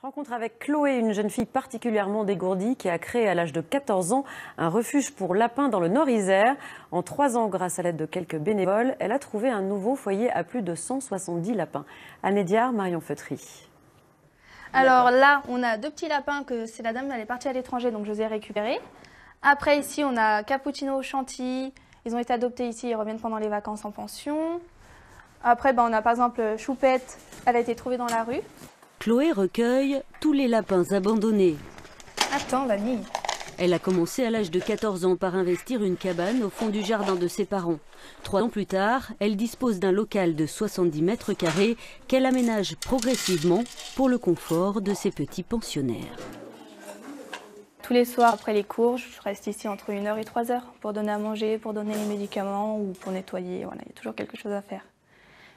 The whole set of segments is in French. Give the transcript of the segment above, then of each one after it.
Rencontre avec Chloé, une jeune fille particulièrement dégourdie qui a créé à l'âge de 14 ans un refuge pour lapins dans le Nord-Isère. En 3 ans, grâce à l'aide de quelques bénévoles, elle a trouvé un nouveau foyer à plus de 170 lapins. Anne Diard, Marion Feutry. Alors là, on a 2 petits lapins que c'est la dame, elle est partie à l'étranger, donc je les ai récupérés. Après ici, on a Cappuccino, Chantilly. Ils ont été adoptés ici, ils reviennent pendant les vacances en pension. Après, on a par exemple Choupette, elle a été trouvée dans la rue. Chloé recueille tous les lapins abandonnés. Attends, Vanille. Elle a commencé à l'âge de 14 ans par investir une cabane au fond du jardin de ses parents. 3 ans plus tard, elle dispose d'un local de 70 mètres carrés qu'elle aménage progressivement pour le confort de ses petits pensionnaires. Tous les soirs après les cours, je reste ici entre 1 heure et 3 heures pour donner à manger, pour donner les médicaments ou pour nettoyer. Voilà, il y a toujours quelque chose à faire.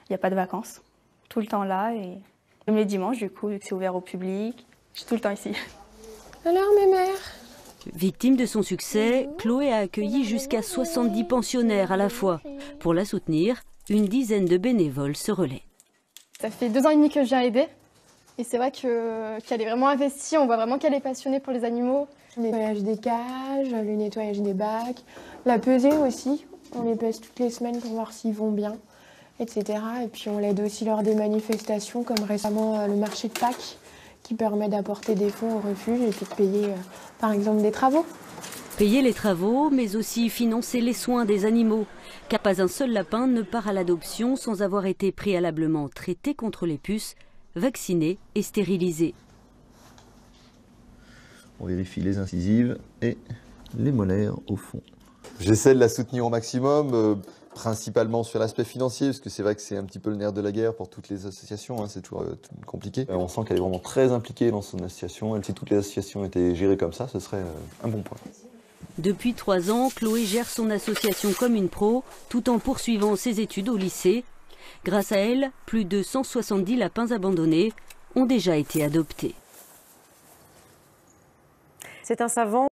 Il n'y a pas de vacances. Tout le temps là et même les dimanches du coup, vu que c'est ouvert au public, je suis tout le temps ici. Alors mes mères? Victime de son succès, Chloé a accueilli jusqu'à 70 pensionnaires à la fois. Pour la soutenir, une dizaine de bénévoles se relaient. Ça fait 2 ans et demi que je viens aider. Et c'est vrai qu'elle est vraiment investie, on voit vraiment qu'elle est passionnée pour les animaux. Le nettoyage des cages, le nettoyage des bacs, la pesée aussi. On les pèse toutes les semaines pour voir s'ils vont bien, etc. Et puis on l'aide aussi lors des manifestations, comme récemment le marché de Pâques, qui permet d'apporter des fonds au refuge et puis de payer par exemple des travaux. Payer les travaux, mais aussi financer les soins des animaux, car pas un seul lapin ne part à l'adoption sans avoir été préalablement traité contre les puces, vacciné et stérilisé. On vérifie les incisives et les molaires au fond. J'essaie de la soutenir au maximum, principalement sur l'aspect financier, parce que c'est vrai que c'est un petit peu le nerf de la guerre pour toutes les associations, c'est toujours compliqué. On sent qu'elle est vraiment très impliquée dans son association. Si toutes les associations étaient gérées comme ça, ce serait un bon point. Depuis 3 ans, Chloé gère son association comme une pro, tout en poursuivant ses études au lycée. Grâce à elle, plus de 170 lapins abandonnés ont déjà été adoptés. C'est un savant